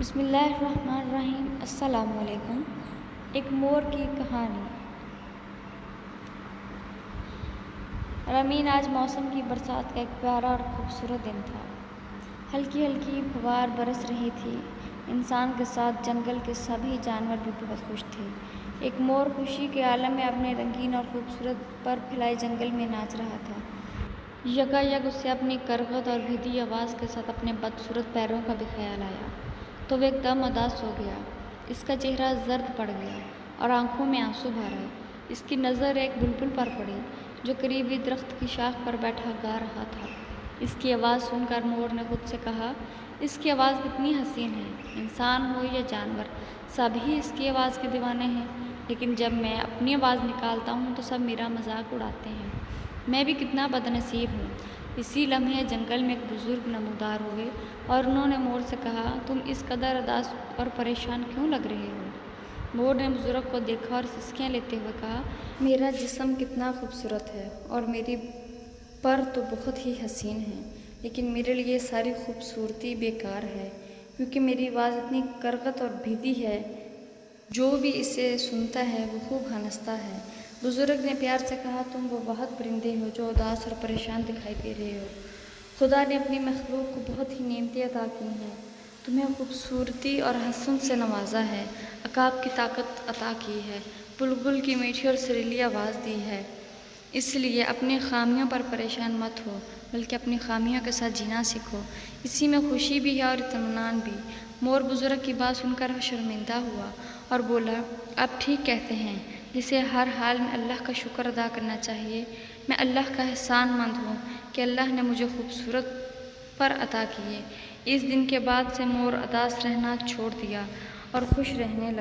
بسم اللہ الرحمن الرحیم۔ السلام علیکم۔ ایک مور کی کہانی۔ رمین، آج موسم کی برسات کا ایک پیارا اور خوبصورت دن تھا۔ ہلکی ہلکی پھوار برس رہی تھی۔ انسان کے ساتھ جنگل کے سبھی جانور بھی بہت خوش تھے۔ ایک مور خوشی کے عالم میں اپنے رنگین اور خوبصورت پر پھیلائے جنگل میں ناچ رہا تھا۔ یکایک اسے اپنی کرغٹ اور بھیدی آواز کے ساتھ اپنے بدصورت پیروں کا بھی خیال آیا تو وہ ایک دم اداس ہو گیا۔ اس کا چہرہ زرد پڑ گیا اور آنکھوں میں آنسو بھر آئے۔ اس کی نظر ایک بلبل پر پڑی جو قریبی درخت کی شاخ پر بیٹھا گا رہا تھا۔ اس کی آواز سن کر مور نے خود سے کہا، اس کی آواز کتنی حسین ہے۔ انسان ہو یا جانور، سبھی اس کی آواز کے دیوانے ہیں، لیکن جب میں اپنی آواز نکالتا ہوں تو سب میرا مذاق اڑاتے ہیں۔ میں بھی کتنا بد نصیب ہوں۔ اسی لمحے جنگل میں ایک بزرگ نمودار ہوئے اور انہوں نے مور سے کہا، تم اس قدر اداس اور پریشان کیوں لگ رہے ہو؟ مور نے بزرگ کو دیکھا اور سسکیاں لیتے ہوئے کہا، میرا جسم کتنا خوبصورت ہے اور میری پر تو بہت ہی حسین ہے، لیکن میرے لیے ساری خوبصورتی بیکار ہے کیونکہ میری آواز اتنی کرغٹ اور بھیدی ہے، جو بھی اسے سنتا ہے وہ خوب ہنستا ہے۔ بزرگ نے پیار سے کہا، تم وہ بہت پرندے ہو جو اداس اور پریشان دکھائی دے رہے ہو۔ خدا نے اپنی مخلوق کو بہت ہی نعمتیں عطا کی ہیں، تمہیں خوبصورتی اور حسن سے نوازا ہے، عقاب کی طاقت عطا کی ہے، بلبل کی میٹھی اور سریلی آواز دی ہے۔ اس لیے اپنی خامیوں پر پریشان مت ہو، بلکہ اپنی خامیوں کے ساتھ جینا سیکھو، اسی میں خوشی بھی ہے اور اطمینان بھی۔ مور بزرگ کی بات سن کر شرمندہ ہوا اور بولا، آپ ٹھیک کہتے ہیں، جسے ہر حال میں اللہ کا شکر ادا کرنا چاہیے۔ میں اللہ کا احسان مند ہوں کہ اللہ نے مجھے خوبصورت پر عطا کیے۔ اس دن کے بعد سے مور اداس رہنا چھوڑ دیا اور خوش رہنے لگا۔